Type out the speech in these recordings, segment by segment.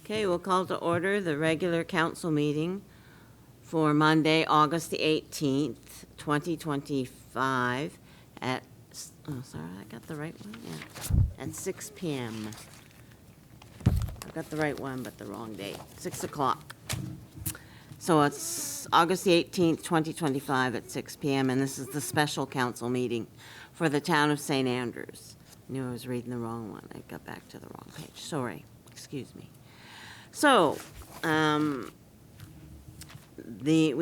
Okay, we'll call to order the regular council meeting for Monday, August the 18th, 2025 at, oh, sorry, I got the right one, yeah, at 6 p.m. I've got the right one, but the wrong date, 6 o'clock. So it's August the 18th, 2025 at 6 p.m., and this is the special council meeting for the town of St. Andrews. I knew I was reading the wrong one. I got back to the wrong page. Sorry, excuse me. So, we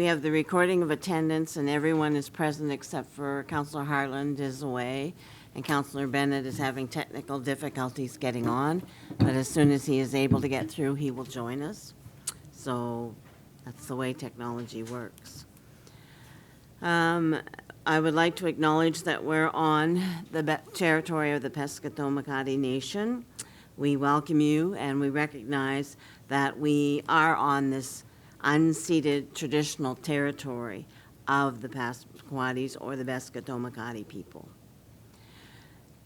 have the recording of attendance, and everyone is present except for Councillor Harland is away, and Councillor Bennett is having technical difficulties getting on, but as soon as he is able to get through, he will join us. So that's the way technology works. I would like to acknowledge that we're on the territory of the PESKOTOMUHKATI Nation. We welcome you, and we recognize that we are on this unceded traditional territory of the Passamaquoddies or the PESKOTOMUHKATI people.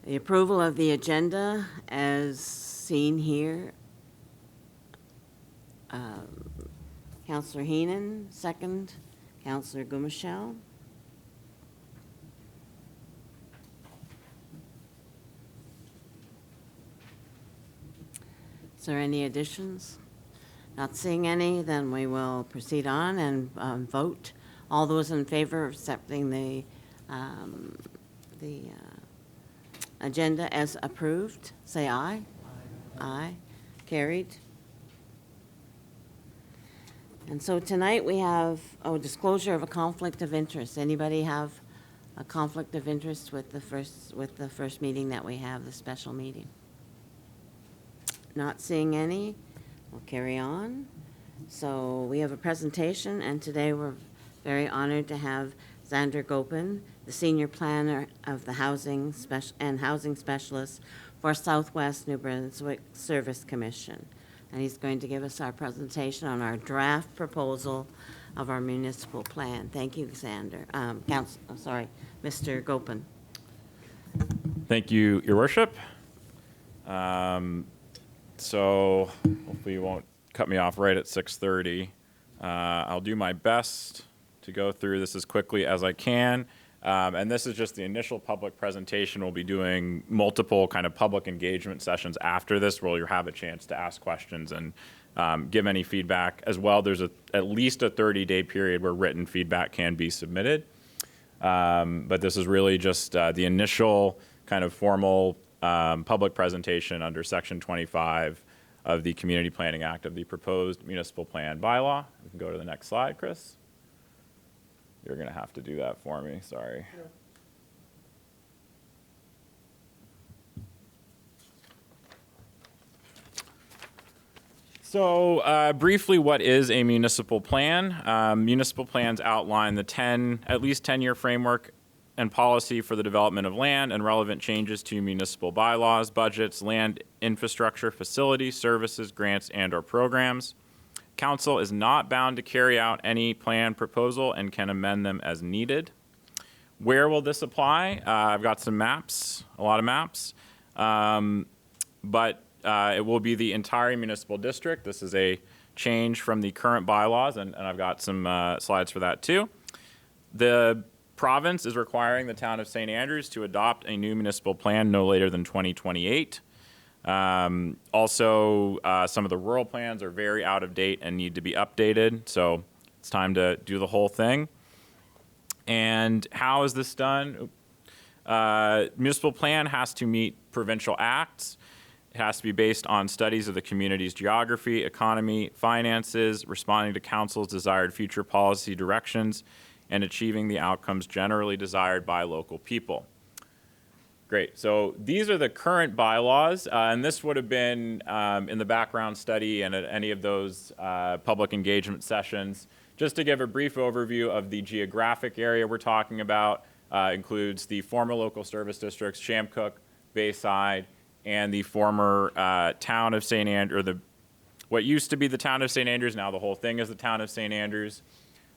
The approval of the agenda as seen here. Councillor Heenan, second. Councillor Gumashel. Is there any additions? Not seeing any, then we will proceed on and vote. All those in favor of accepting the agenda as approved, say aye. Aye. Aye. Carried. And so tonight we have disclosure of a conflict of interest. Anybody have a conflict of interest with the first meeting that we have, the special meeting? Not seeing any. We'll carry on. So we have a presentation, and today we're very honored to have Xander Gopen, the senior planner of the housing specialist for Southwest New Brunswick Service Commission. And he's going to give us our presentation on our draft proposal of our municipal plan. Thank you, Xander. Mr. Gopen. Thank you, Your Worship. So hopefully you won't cut me off right at 6:30. I'll do my best to go through this as quickly as I can. And this is just the initial public presentation. We'll be doing multiple kind of public engagement sessions after this where you'll have a chance to ask questions and give any feedback as well. There's at least a 30-day period where written feedback can be submitted. But this is really just the initial kind of formal public presentation under Section 25 of the Community Planning Act of the proposed municipal plan bylaw. We can go to the next slide, Chris. You're going to have to do that for me, sorry. Yeah. So briefly, what is a municipal plan? Municipal plans outline the at least 10-year framework and policy for the development of land and relevant changes to municipal bylaws, budgets, land infrastructure, facilities, services, grants, and/or programs. Council is not bound to carry out any plan proposal and can amend them as needed. Where will this apply? I've got some maps, a lot of maps, but it will be the entire municipal district. This is a change from the current bylaws, and I've got some slides for that too. The province is requiring the town of St. Andrews to adopt a new municipal plan no later than 2028. Also, some of the rural plans are very out of date and need to be updated, so it's time to do the whole thing. And how is this done? Municipal plan has to meet provincial acts. It has to be based on studies of the community's geography, economy, finances, responding to council's desired future policy directions, and achieving the outcomes generally desired by local people. Great, so these are the current bylaws, and this would have been in the background study and at any of those public engagement sessions. Just to give a brief overview of the geographic area we're talking about, includes the former local service districts, Shamcook, Bayside, and the former town of St. Andrews, or what used to be the town of St. Andrews, now the whole thing is the town of St. Andrews.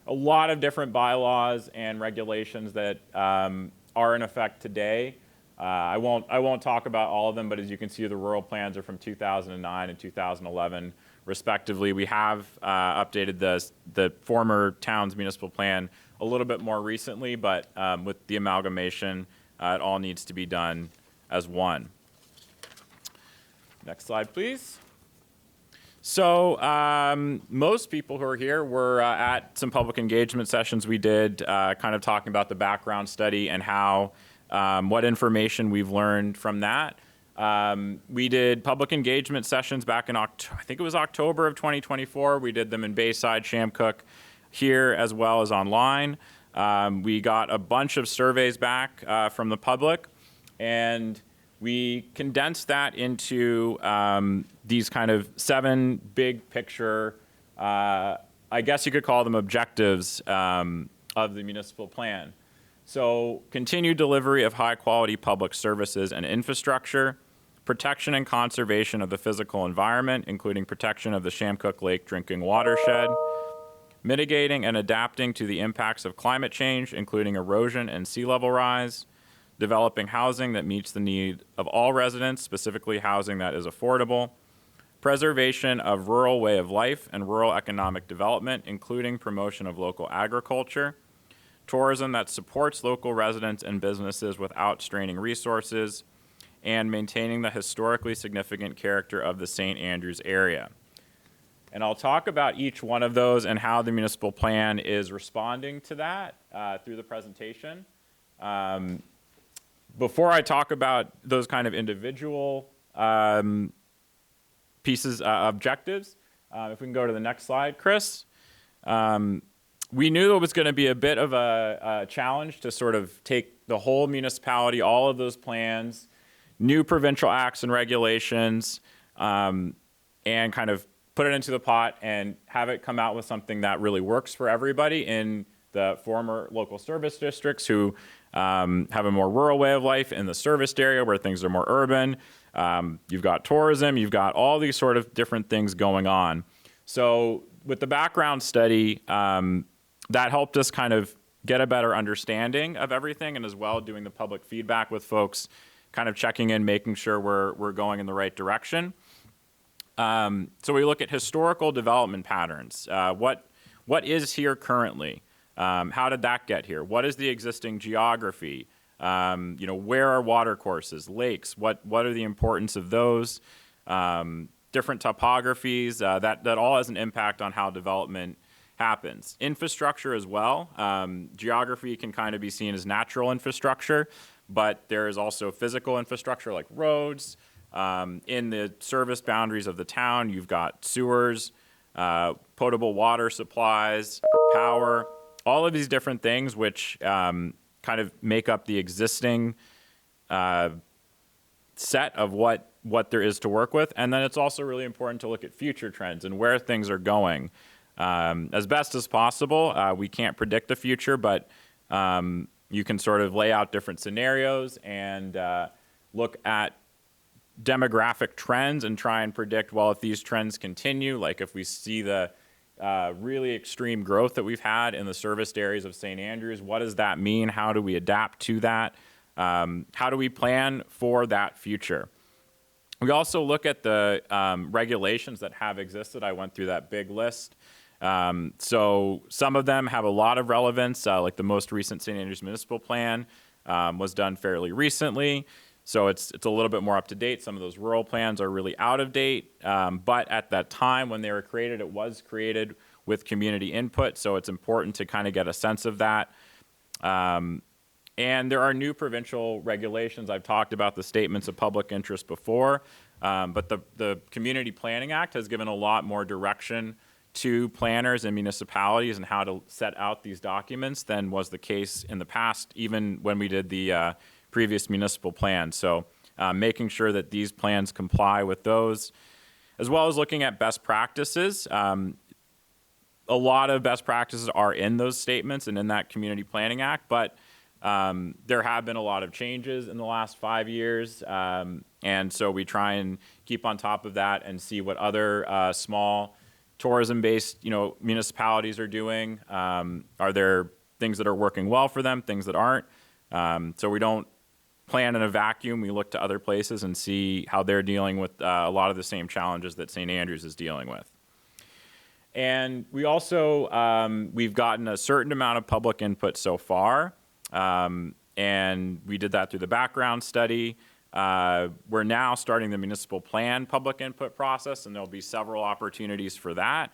A lot of different bylaws and regulations that are in effect today. I won't talk about all of them, but as you can see, the rural plans are from 2009 and 2011, respectively. We have updated the former town's municipal plan a little bit more recently, but with the amalgamation, it all needs to be done as one. Next slide, please. So most people who are here were at some public engagement sessions we did, kind of talking about the background study and how what information we've learned from that. We did public engagement sessions back in I think it was October of 2024. We did them in Bayside, Shamcook, here as well as online. We got a bunch of surveys back from the public, and we condensed that into these kind of 7 big picture, I guess you could call them objectives of the municipal plan. So continued delivery of high quality public services and infrastructure, protection and conservation of the physical environment, including protection of the Shamcook Lake drinking watershed, mitigating and adapting to the impacts of climate change, including erosion and sea level rise, developing housing that meets the need of all residents, specifically housing that is affordable, preservation of rural way of life and rural economic development, including promotion of local agriculture, tourism that supports local residents and businesses without straining resources, and maintaining the historically significant character of the St. Andrews area. And I'll talk about each one of those and how the municipal plan is responding to that through the presentation. Before I talk about those kind of individual objectives, if we can go to the next slide, Chris. We knew it was going to be a bit of a challenge to sort of take the whole municipality, all of those plans, new provincial acts and regulations, and kind of put it into the pot and have it come out with something that really works for everybody in the former local service districts who have a more rural way of life, in the serviced area where things are more urban. You've got tourism, you've got all these sort of different things going on. So with the background study, that helped us kind of get a better understanding of everything, and as well doing the public feedback with folks, kind of checking in, making sure we're going in the right direction. So we look at historical development patterns. What is here currently? How did that get here? What is the existing geography? Where are water courses, lakes? What are the importance of those? Different topographies, that all has an impact on how development happens. Infrastructure as well. Geography can kind of be seen as natural infrastructure, but there is also physical infrastructure like roads. In the service boundaries of the town, you've got sewers, potable water supplies, power, all of these different things which kind of make up the existing set of what there is to work with. And then it's also really important to look at future trends and where things are going. As best as possible, we can't predict the future, but you can sort of lay out different scenarios and look at demographic trends and try and predict, well, if these trends continue, like if we see the really extreme growth that we've had in the serviced areas of St. Andrews, what does that mean? How do we adapt to that? How do we plan for that future? We also look at the regulations that have existed. I went through that big list. So some of them have a lot of relevance, like the most recent St. Andrews Municipal Plan was done fairly recently. So it's a little bit more up to date. Some of those rural plans are really out of date. But at that time when they were created, it was created with community input. So it's important to kind of get a sense of that. And there are new provincial regulations. I've talked about the statements of public interest before, but the Community Planning Act has given a lot more direction to planners and municipalities and how to set out these documents than was the case in the past, even when we did the previous municipal plan. So making sure that these plans comply with those, as well as looking at best practices. A lot of best practices are in those statements and in that Community Planning Act, but there have been a lot of changes in the last 5 years. And so we try and keep on top of that and see what other small tourism-based, municipalities are doing. Are there things that are working well for them, things that aren't? So we don't plan in a vacuum. We look to other places and see how they're dealing with a lot of the same challenges that St. Andrews is dealing with. And we also, we've gotten a certain amount of public input so far, and we did that through the background study. We're now starting the municipal plan public input process, and there'll be several opportunities for that.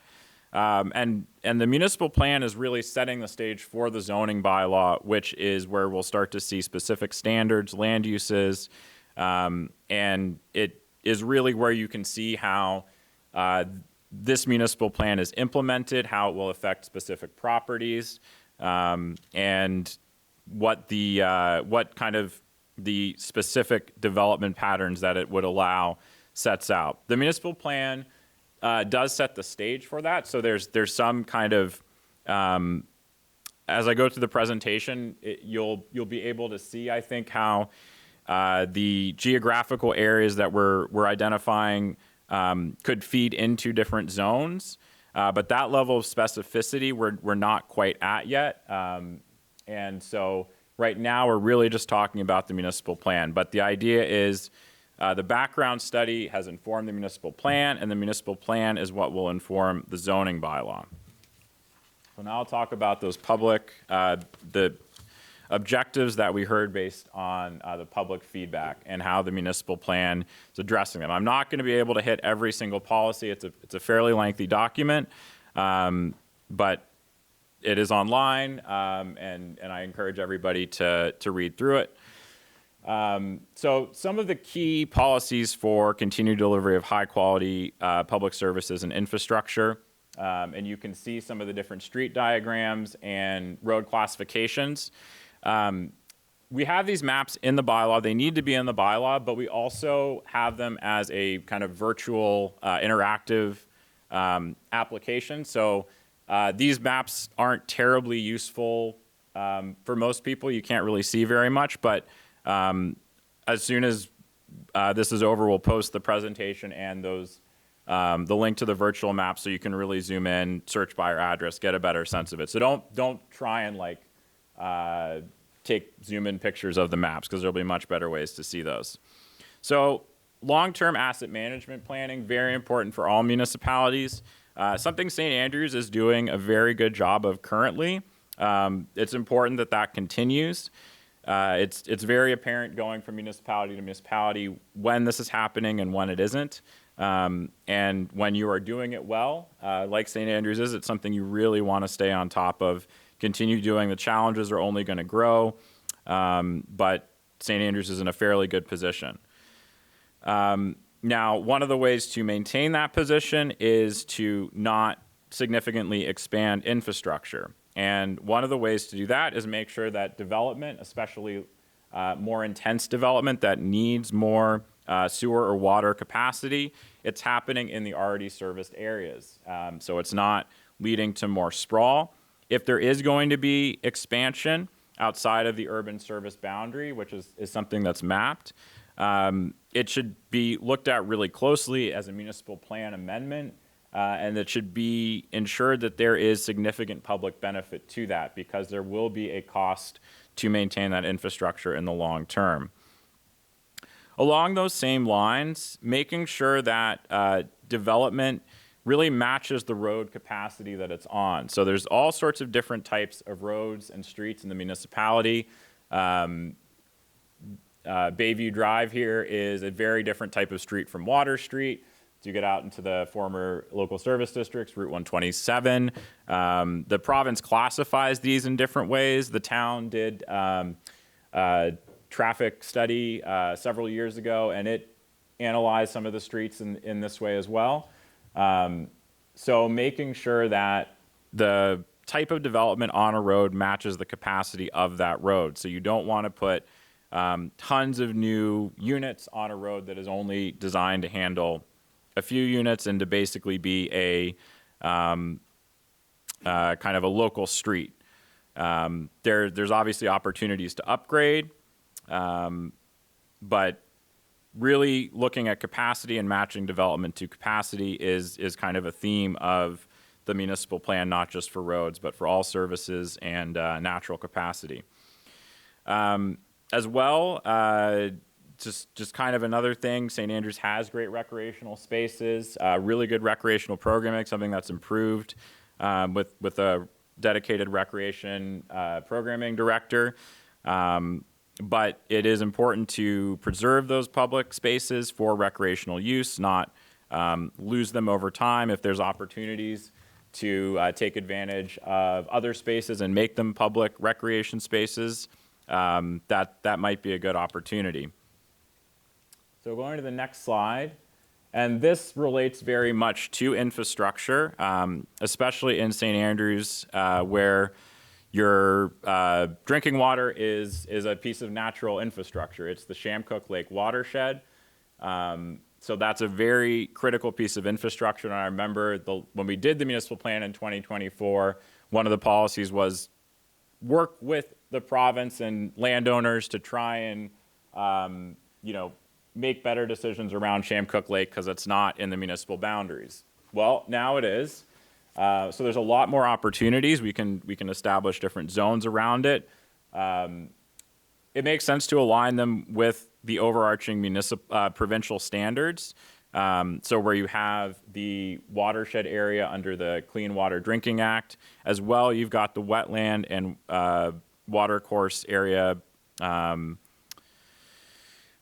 And the municipal plan is really setting the stage for the zoning bylaw, which is where we'll start to see specific standards, land uses, and it is really where you can see how this municipal plan is implemented, how it will affect specific properties, and what kind of the specific development patterns that it would allow sets out. The municipal plan does set the stage for that. So there's some kind of, as I go through the presentation, you'll be able to see, I think, how the geographical areas that we're identifying could feed into different zones. But that level of specificity we're not quite at yet. And so right now we're really just talking about the municipal plan. But the idea is the background study has informed the municipal plan, and the municipal plan is what will inform the zoning bylaw. So now I'll talk about those public, the objectives that we heard based on the public feedback and how the municipal plan is addressing them. I'm not going to be able to hit every single policy. It's a fairly lengthy document, but it is online, and I encourage everybody to read through it. So some of the key policies for continued delivery of high quality public services and infrastructure, and you can see some of the different street diagrams and road classifications. We have these maps in the bylaw. They need to be in the bylaw, but we also have them as a kind of virtual interactive application. So these maps aren't terribly useful for most people. You can't really see very much, but as soon as this is over, we'll post the presentation and those the link to the virtual map so you can really zoom in, search by your address, get a better sense of it. So don't try and like take zoom in pictures of the maps, because there'll be much better ways to see those. So long-term asset management planning, very important for all municipalities. Something St. Andrews is doing a very good job of currently. It's important that that continues. It's very apparent going from municipality to municipality when this is happening and when it isn't. And when you are doing it well, like St. Andrews is, it's something you really want to stay on top of, continue doing. The challenges are only going to grow, but St. Andrews is in a fairly good position. Now, one of the ways to maintain that position is to not significantly expand infrastructure. And one of the ways to do that is make sure that development, especially more intense development that needs more sewer or water capacity, it's happening in the already serviced areas. So it's not leading to more sprawl. If there is going to be expansion outside of the urban service boundary, which is something that's mapped, it should be looked at really closely as a municipal plan amendment. And it should be ensured that there is significant public benefit to that, because there will be a cost to maintain that infrastructure in the long term. Along those same lines, making sure that development really matches the road capacity that it's on. So there's all sorts of different types of roads and streets in the municipality. Bayview Drive here is a very different type of street from Water Street. So you get out into the former local service districts, Route 127. The province classifies these in different ways. The town did a traffic study several years ago, and it analyzed some of the streets in this way as well. So making sure that the type of development on a road matches the capacity of that road. So you don't want to put tons of new units on a road that is only designed to handle a few units and to basically be a kind of a local street. There's obviously opportunities to upgrade, but really looking at capacity and matching development to capacity is kind of a theme of the municipal plan, not just for roads, but for all services and natural capacity. As well, just kind of another thing, St. Andrews has great recreational spaces, really good recreational programming, something that's improved with a dedicated recreation programming director. But it is important to preserve those public spaces for recreational use, not lose them over time. If there's opportunities to take advantage of other spaces and make them public recreation spaces, that might be a good opportunity. So going to the next slide, and this relates very much to infrastructure, especially in St. Andrews, where your drinking water is a piece of natural infrastructure. It's the Shamcook Lake watershed. So that's a very critical piece of infrastructure. And I remember when we did the municipal plan in 2024, one of the policies was work with the province and landowners to try and, make better decisions around Shamcook Lake because it's not in the municipal boundaries. Well, now it is. So there's a lot more opportunities. We can establish different zones around it. It makes sense to align them with the overarching provincial standards. So where you have the watershed area under the Clean Water Drinking Act, as well, you've got the wetland and watercourse area.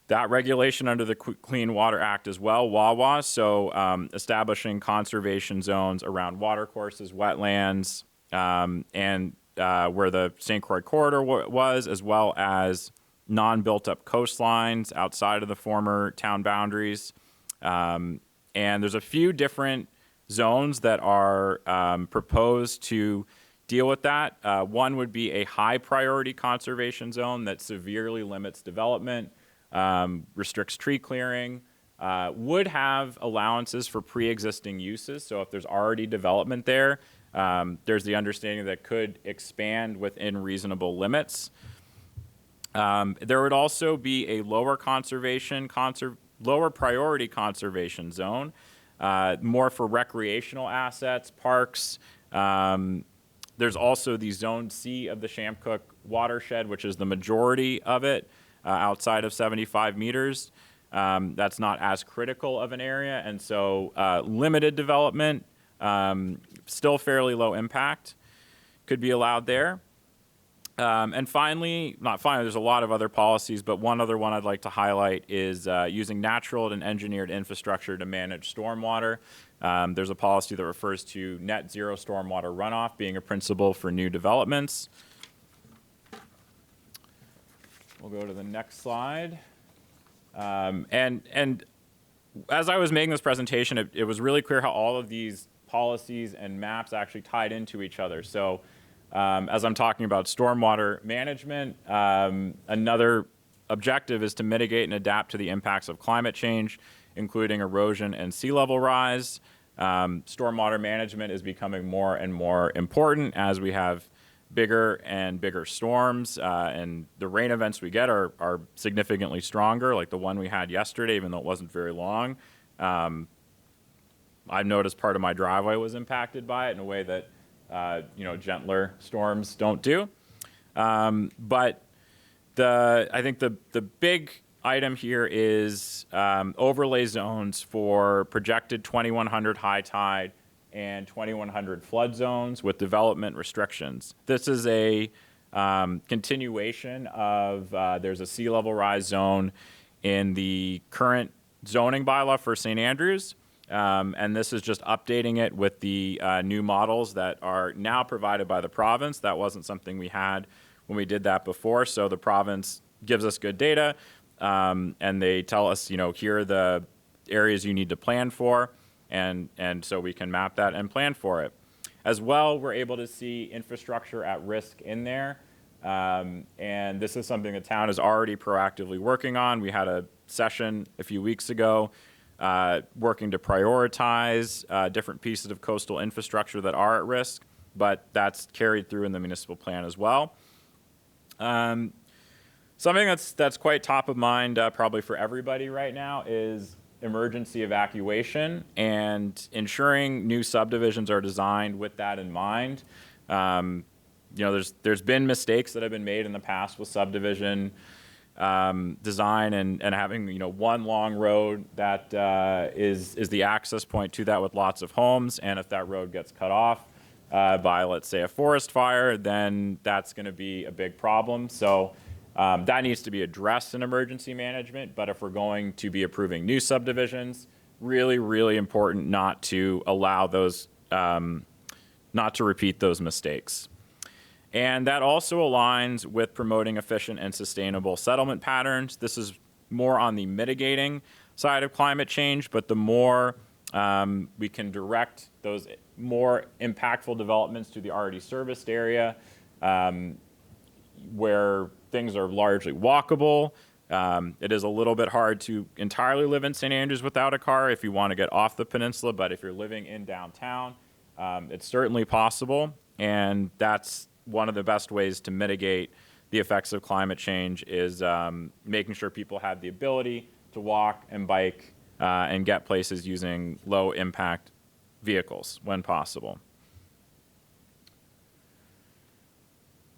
That regulation under the Clean Water Act as well, WAWA, so establishing conservation zones around watercourses, wetlands, and where the St. Croix corridor was, as well as non-built-up coastlines outside of the former town boundaries. And there's a few different zones that are proposed to deal with that. One would be a high-priority conservation zone that severely limits development, restricts tree clearing, would have allowances for pre-existing uses. So if there's already development there, there's the understanding that could expand within reasonable limits. There would also be a lower priority conservation zone, more for recreational assets, parks. There's also the Zone C of the Shamcook watershed, which is the majority of it, outside of 75 meters. That's not as critical of an area, and so limited development, still fairly low impact, could be allowed there. And finally, there's a lot of other policies, but one other one I'd like to highlight is using natural and engineered infrastructure to manage stormwater. There's a policy that refers to net zero stormwater runoff being a principle for new developments. We'll go to the next slide. And as I was making this presentation, it was really clear how all of these policies and maps actually tied into each other. So as I'm talking about stormwater management, another objective is to mitigate and adapt to the impacts of climate change, including erosion and sea level rise. Stormwater management is becoming more and more important as we have bigger and bigger storms, and the rain events we get are significantly stronger, like the one we had yesterday, even though it wasn't very long. I've noticed part of my driveway was impacted by it in a way that gentler storms don't do. But I think the big item here is overlay zones for projected 2100 high tide and 2100 flood zones with development restrictions. This is a continuation of, there's a sea level rise zone in the current zoning bylaw for St. Andrews. And this is just updating it with the new models that are now provided by the province. That wasn't something we had when we did that before. So the province gives us good data, and they tell us, here are the areas you need to plan for. And so we can map that and plan for it. As well, we're able to see infrastructure at risk in there. And this is something the town is already proactively working on. We had a session a few weeks ago working to prioritize different pieces of coastal infrastructure that are at risk, but that's carried through in the municipal plan as well. Something that's quite top of mind probably for everybody right now is emergency evacuation and ensuring new subdivisions are designed with that in mind. There's been mistakes that have been made in the past with subdivision design and having, one long road that is the access point to that with lots of homes. And if that road gets cut off by, let's say, a forest fire, then that's going to be a big problem. So that needs to be addressed in emergency management. But if we're going to be approving new subdivisions, really, really important not to allow those, not to repeat those mistakes. And that also aligns with promoting efficient and sustainable settlement patterns. This is more on the mitigating side of climate change, but the more we can direct those more impactful developments to the already serviced area, where things are largely walkable. It is a little bit hard to entirely live in St. Andrews without a car if you want to get off the peninsula, but if you're living in downtown, it's certainly possible, and that's one of the best ways to mitigate the effects of climate change is making sure people have the ability to walk and bike and get places using low impact vehicles when possible.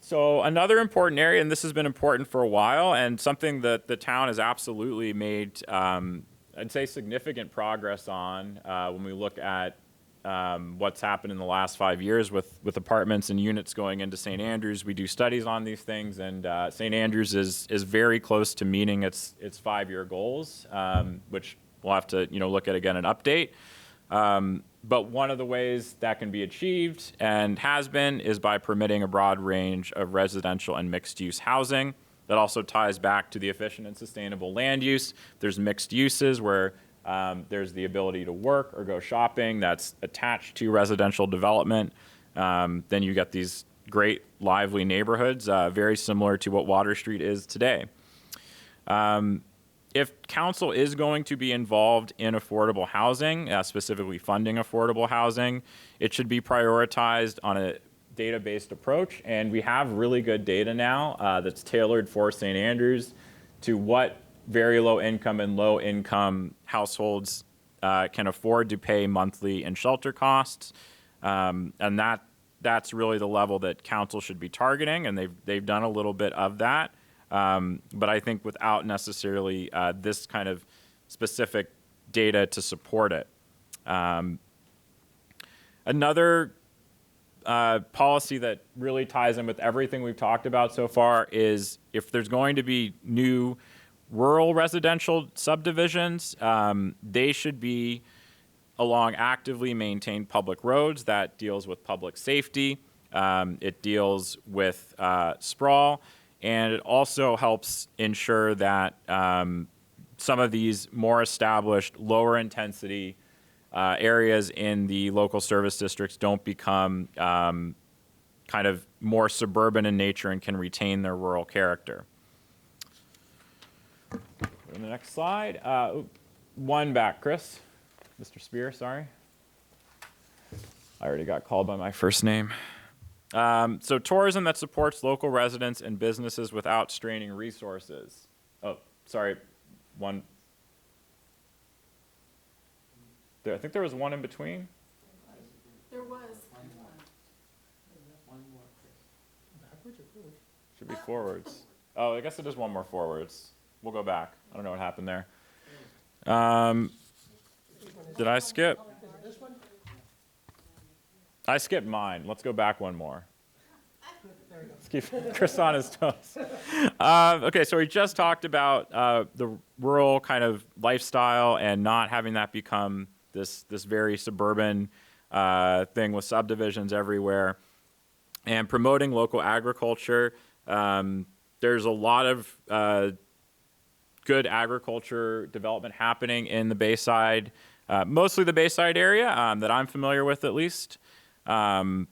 So another important area, and this has been important for a while, and something that the town has absolutely made, I'd say, significant progress on when we look at what's happened in the last 5 years with apartments and units going into St. Andrews. We do studies on these things, and St. Andrews is very close to meeting its 5-year goals, which we'll have to look at again and update. But one of the ways that can be achieved and has been is by permitting a broad range of residential and mixed-use housing. That also ties back to the efficient and sustainable land use. There's mixed uses where there's the ability to work or go shopping that's attached to residential development. Then you get these great lively neighborhoods, very similar to what Water Street is today. If council is going to be involved in affordable housing, specifically funding affordable housing, it should be prioritized on a data-based approach. And we have really good data now that's tailored for St. Andrews to what very low income and low income households can afford to pay monthly in shelter costs. And that's really the level that council should be targeting. And they've done a little bit of that. But I think without necessarily this kind of specific data to support it. Another policy that really ties in with everything we've talked about so far is if there's going to be new rural residential subdivisions, they should be along actively maintained public roads. That deals with public safety. It deals with sprawl. And it also helps ensure that some of these more established, lower intensity areas in the local service districts don't become kind of more suburban in nature and can retain their rural character. Go to the next slide. One back, Chris. Mr. Spear, sorry. I already got called by my first name. So tourism that supports local residents and businesses without straining resources. Oh, sorry, one. There, I think there was one in between. There was. Should be forwards. Oh, I guess it is one more forwards. We'll go back. I don't know what happened there. Did I skip? I skipped mine. Let's go back one more. Let's keep Chris on his toes. Okay, so we just talked about the rural kind of lifestyle and not having that become this very suburban thing with subdivisions everywhere. And promoting local agriculture. There's a lot of good agriculture development happening in the Bayside, mostly the Bayside area that I'm familiar with at least. And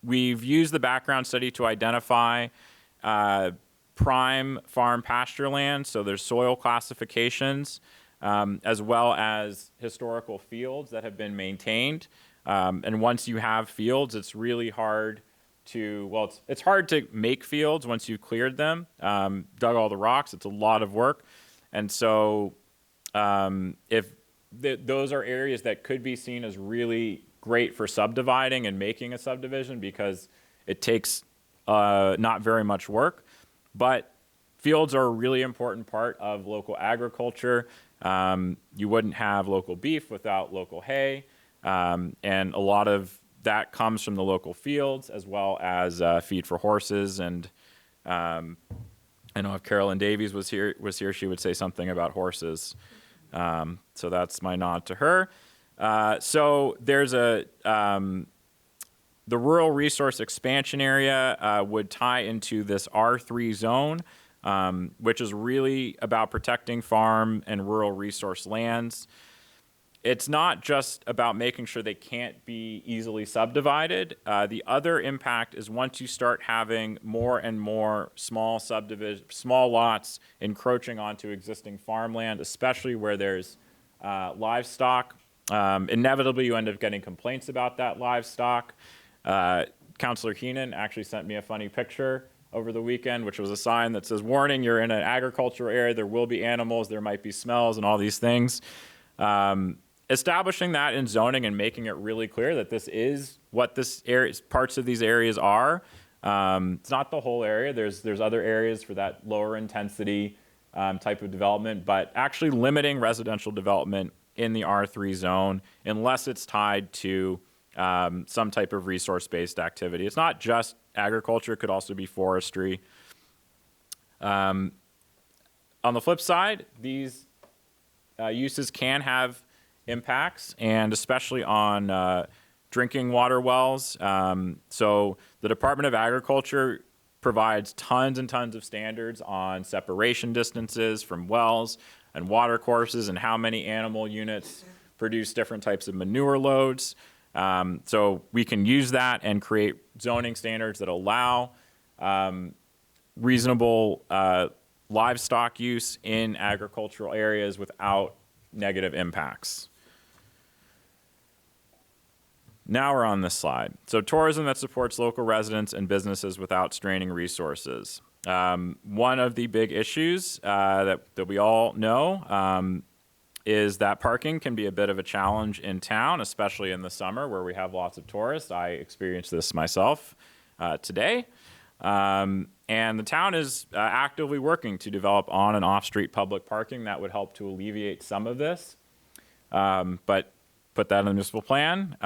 we've used the background study to identify prime farm pasture land. So there's soil classifications, as well as historical fields that have been maintained. And once you have fields, it's really hard to, well, it's hard to make fields once you've cleared them, dug all the rocks. It's a lot of work. And so if those are areas that could be seen as really great for subdividing and making a subdivision because it takes not very much work. But fields are a really important part of local agriculture. You wouldn't have local beef without local hay, and a lot of that comes from the local fields as well as feed for horses. And I know if Carolyn Davies was here, she would say something about horses. So that's my nod to her. So there's the rural resource expansion area would tie into this R3 zone, which is really about protecting farm and rural resource lands. It's not just about making sure they can't be easily subdivided. The other impact is once you start having more and more small lots encroaching onto existing farmland, especially where there's livestock, inevitably you end up getting complaints about that livestock. Councilor Heenan actually sent me a funny picture over the weekend, which was a sign that says, warning, you're in an agricultural area, there will be animals, there might be smells and all these things. Establishing that in zoning and making it really clear that this is what this area, parts of these areas are. It's not the whole area. There's other areas for that lower intensity type of development, but actually limiting residential development in the R3 zone unless it's tied to some type of resource-based activity. It's not just agriculture, it could also be forestry. On the flip side, these uses can have impacts, and especially on drinking water wells. So the Department of Agriculture provides tons and tons of standards on separation distances from wells and water courses and how many animal units produce different types of manure loads. So we can use that and create zoning standards that allow reasonable livestock use in agricultural areas without negative impacts. Now we're on this slide. So tourism that supports local residents and businesses without straining resources. One of the big issues that we all know is that parking can be a bit of a challenge in town, especially in the summer where we have lots of tourists. I experienced this myself today. And the town is actively working to develop on and off-street public parking that would help to alleviate some of this. But put that in the municipal plan.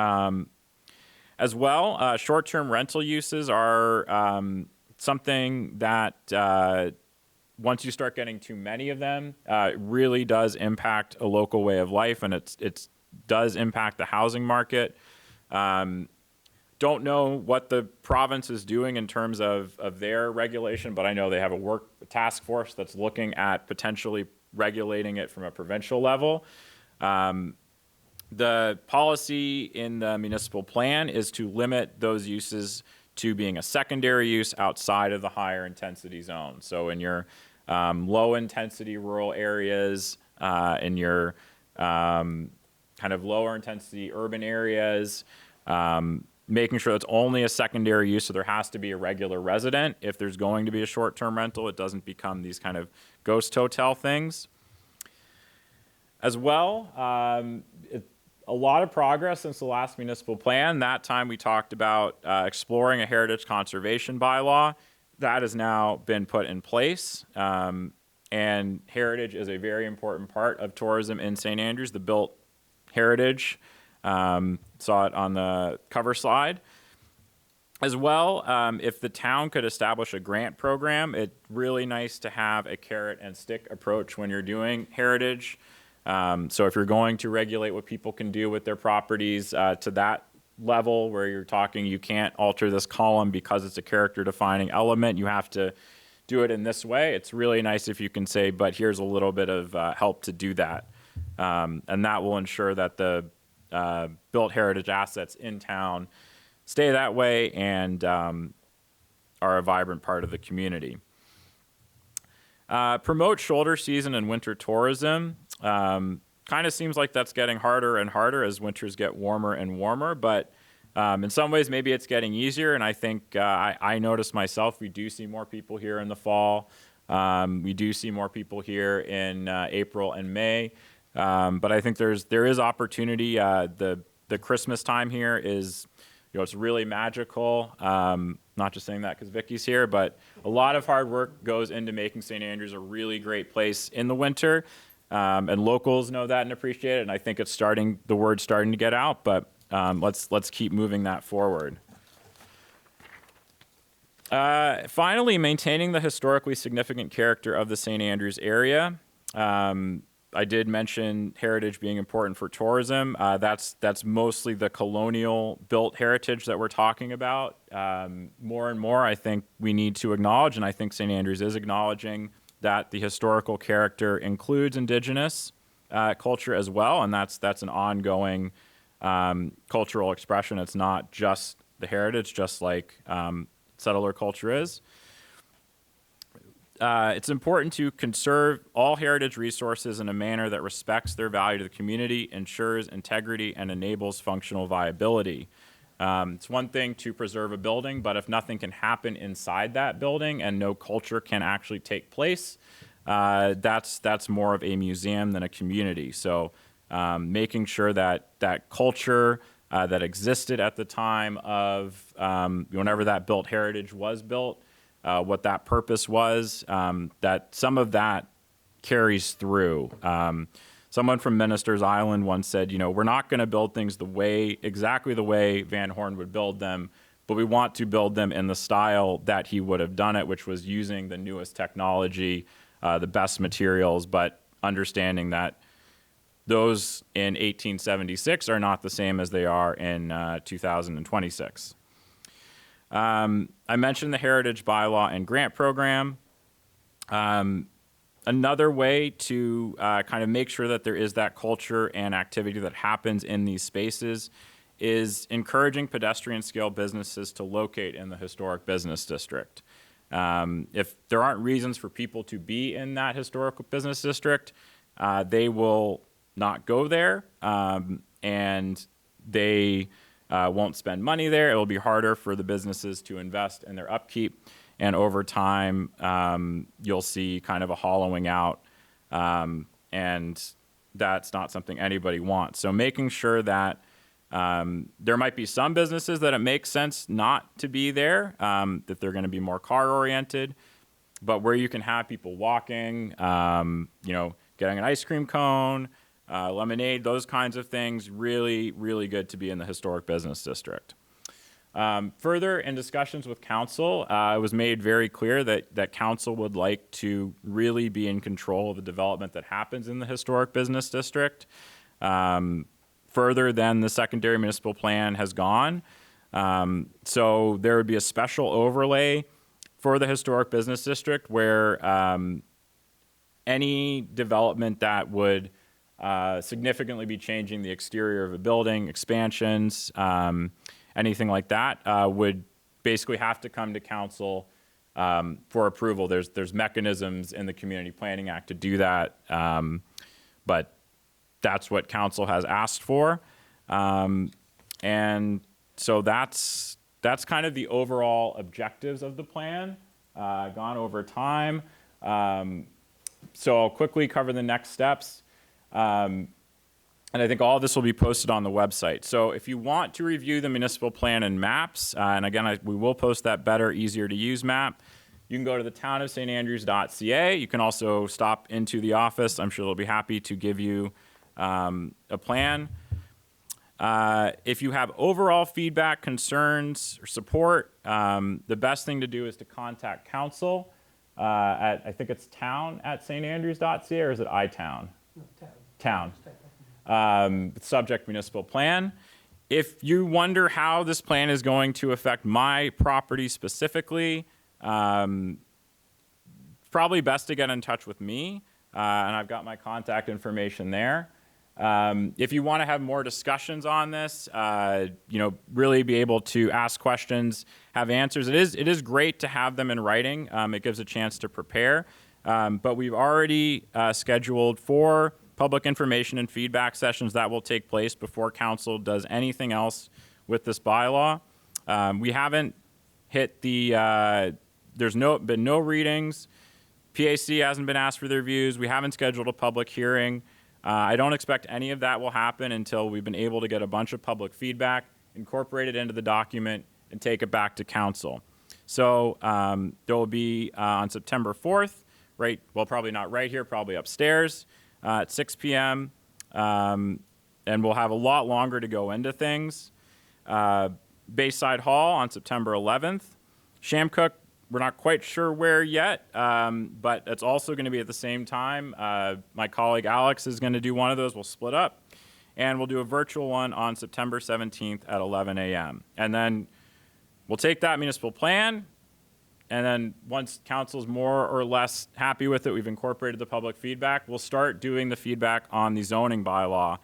As well, short-term rental uses are something that once you start getting too many of them, it really does impact a local way of life, and it does impact the housing market. Don't know what the province is doing in terms of their regulation, but I know they have a task force that's looking at potentially regulating it from a provincial level. The policy in the municipal plan is to limit those uses to being a secondary use outside of the higher intensity zone. So in your low intensity rural areas, in your kind of lower intensity urban areas, making sure it's only a secondary use, so there has to be a regular resident. If there's going to be a short-term rental, it doesn't become these kind of ghost hotel things. As well, a lot of progress since the last municipal plan. That time we talked about exploring a heritage conservation bylaw. That has now been put in place. And heritage is a very important part of tourism in St. Andrews. The built heritage, saw it on the cover slide. As well, if the town could establish a grant program, it's really nice to have a carrot and stick approach when you're doing heritage. So if you're going to regulate what people can do with their properties to that level where you're talking, you can't alter this column because it's a character defining element, you have to do it in this way. It's really nice if you can say, but here's a little bit of help to do that. And that will ensure that the built heritage assets in town stay that way and are a vibrant part of the community. Promote shoulder season and winter tourism. Kind of seems like that's getting harder and harder as winters get warmer and warmer, but in some ways maybe it's getting easier, and I think I notice myself, we do see more people here in the fall. We do see more people here in April and May, but I think there is opportunity. The Christmas time here is It's really magical. Not just saying that because Vicky's here, but a lot of hard work goes into making St. Andrews a really great place in the winter. And locals know that and appreciate it. And I think the word's starting to get out, but let's keep moving that forward. Finally, maintaining the historically significant character of the St. Andrews area. I did mention heritage being important for tourism. That's mostly the colonial built heritage that we're talking about. More and more, I think we need to acknowledge, and I think St. Andrews is acknowledging that the historical character includes indigenous culture as well, and that's an ongoing cultural expression. It's not just the heritage, just like settler culture is. It's important to conserve all heritage resources in a manner that respects their value to the community, ensures integrity, and enables functional viability. It's one thing to preserve a building, but if nothing can happen inside that building and no culture can actually take place, that's more of a museum than a community. So making sure that that culture that existed at the time of whenever that built heritage was built, what that purpose was, that some of that carries through. Someone from Minister's Island once said, we're not going to build things exactly the way Van Horn would build them, but we want to build them in the style that he would have done it, which was using the newest technology, the best materials, but understanding that those in 1876 are not the same as they are in 2026. I mentioned the Heritage Bylaw and Grant Program. Another way to kind of make sure that there is that culture and activity that happens in these spaces is encouraging pedestrian-scale businesses to locate in the historic business district. If there aren't reasons for people to be in that historical business district, they will not go there, and they won't spend money there. It will be harder for the businesses to invest in their upkeep. And over time, you'll see kind of a hollowing out, and that's not something anybody wants. So making sure that there might be some businesses that it makes sense not to be there, that they're going to be more car-oriented, but where you can have people walking, getting an ice cream cone, lemonade, those kinds of things, really, really good to be in the historic business district. Further, in discussions with council, it was made very clear that council would like to really be in control of the development that happens in the historic business district, further than the secondary municipal plan has gone. So there would be a special overlay for the historic business district where any development that would significantly be changing the exterior of a building, expansions, anything like that would basically have to come to council for approval. There's mechanisms in the Community Planning Act to do that, but that's what council has asked for. And so that's kind of the overall objectives of the plan, gone over time. So I'll quickly cover the next steps. And I think all of this will be posted on the website. So if you want to review the municipal plan and maps, and again, we will post that better, easier to use map, you can go to the townofstandrews.ca. You can also stop into the office. I'm sure they'll be happy to give you a plan. If you have overall feedback, concerns, or support, the best thing to do is to contact council at, I think it's town@standrews.ca, or is it iTown? No, Town. Subject municipal plan. If you wonder how this plan is going to affect my property specifically, probably best to get in touch with me, and I've got my contact information there. If you want to have more discussions on this, really be able to ask questions, have answers. It is great to have them in writing. It gives a chance to prepare. But we've already scheduled 4 public information and feedback sessions that will take place before council does anything else with this bylaw. We haven't hit the, there's been no readings. PAC hasn't been asked for their views. We haven't scheduled a public hearing. I don't expect any of that will happen until we've been able to get a bunch of public feedback incorporate it into the document, and take it back to council. So there will be on September 4th, right, well, probably not right here, probably upstairs at 6 p.m., and we'll have a lot longer to go into things. Bayside Hall on September 11th. Shamcook, we're not quite sure where yet, but it's also going to be at the same time. My colleague Alex is going to do one of those. We'll split up. And we'll do a virtual one on September 17th at 11 a.m. And then we'll take that municipal plan, and then once council's more or less happy with it, we've incorporated the public feedback, we'll start doing the feedback on the zoning bylaw.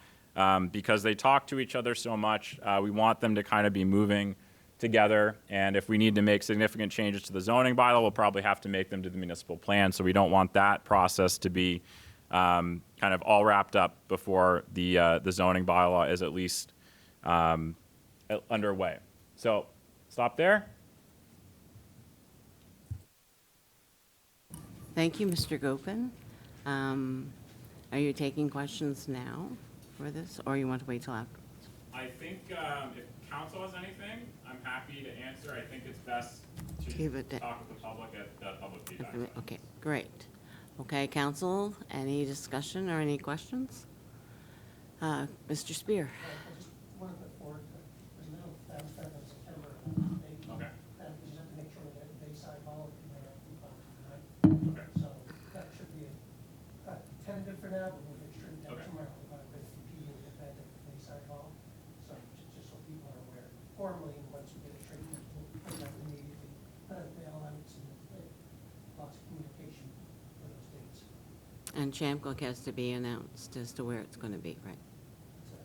Because they talk to each other so much, we want them to kind of be moving together. And if we need to make significant changes to the zoning bylaw, we'll probably have to make them to the municipal plan. So we don't want that process to be kind of all wrapped up before the zoning bylaw is at least underway. So stop there. Thank you, Mr. Gopen. Are you taking questions now for this, or you want to wait till after? I think if council has anything, I'm happy to answer. I think it's best to Give it to- talk with the public at the public feedback. Okay, great. Okay, council, any discussion or any questions? Mr. Spear? I just want to put forward, there's no, that was starting in September. Okay. We just have to make sure we get the Bayside Hall, if we have to, right? Okay. So that should be a tentative for now, but we'll make sure that Okay. tomorrow we're going to bring the PD and get that at the Bayside Hall. So just so people are aware, formally, and once we get it straightened, we'll put that immediately, put out the elements and lots of communication for those dates. And Shamcook has to be announced as to where it's going to be, right? So,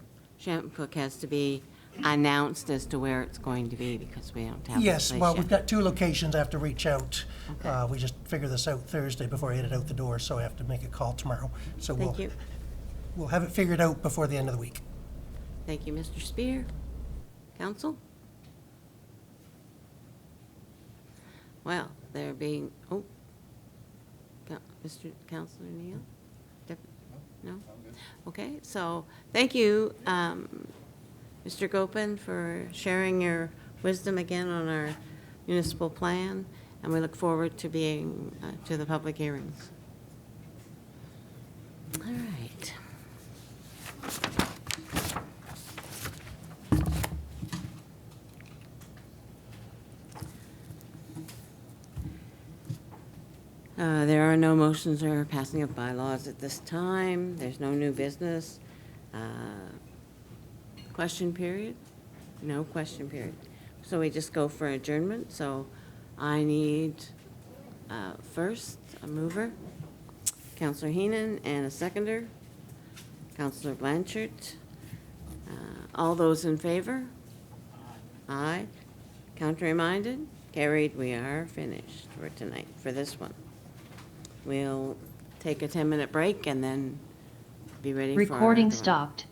Shamcook has to be announced as to where it's going to be, because we don't have a yes, place well, yet. we've got 2 locations I have to reach out. Okay. We just figured this out Thursday before I headed out the door, so I have to make a call tomorrow. So Thank you. we'll have it figured out before the end of the week. Thank you, Mr. Spear. Council? Well, there being, Mr. Councilor Neal? No? Okay, so, thank you, Mr. Gopen, for sharing your wisdom again on our municipal plan, and we look forward to being, to the public hearings. All right. There are no motions or passing of bylaws at this time. There's no new business. Question period? No question period. So we just go for adjournment. So I need first a mover, Councillor Heenan, and a seconder, Councillor Blanchard. All those in favor? Aye. Counter-minded? Carried. We are finished for tonight, for this one. We'll take a 10-minute break and then be ready for our Recording other one. stopped.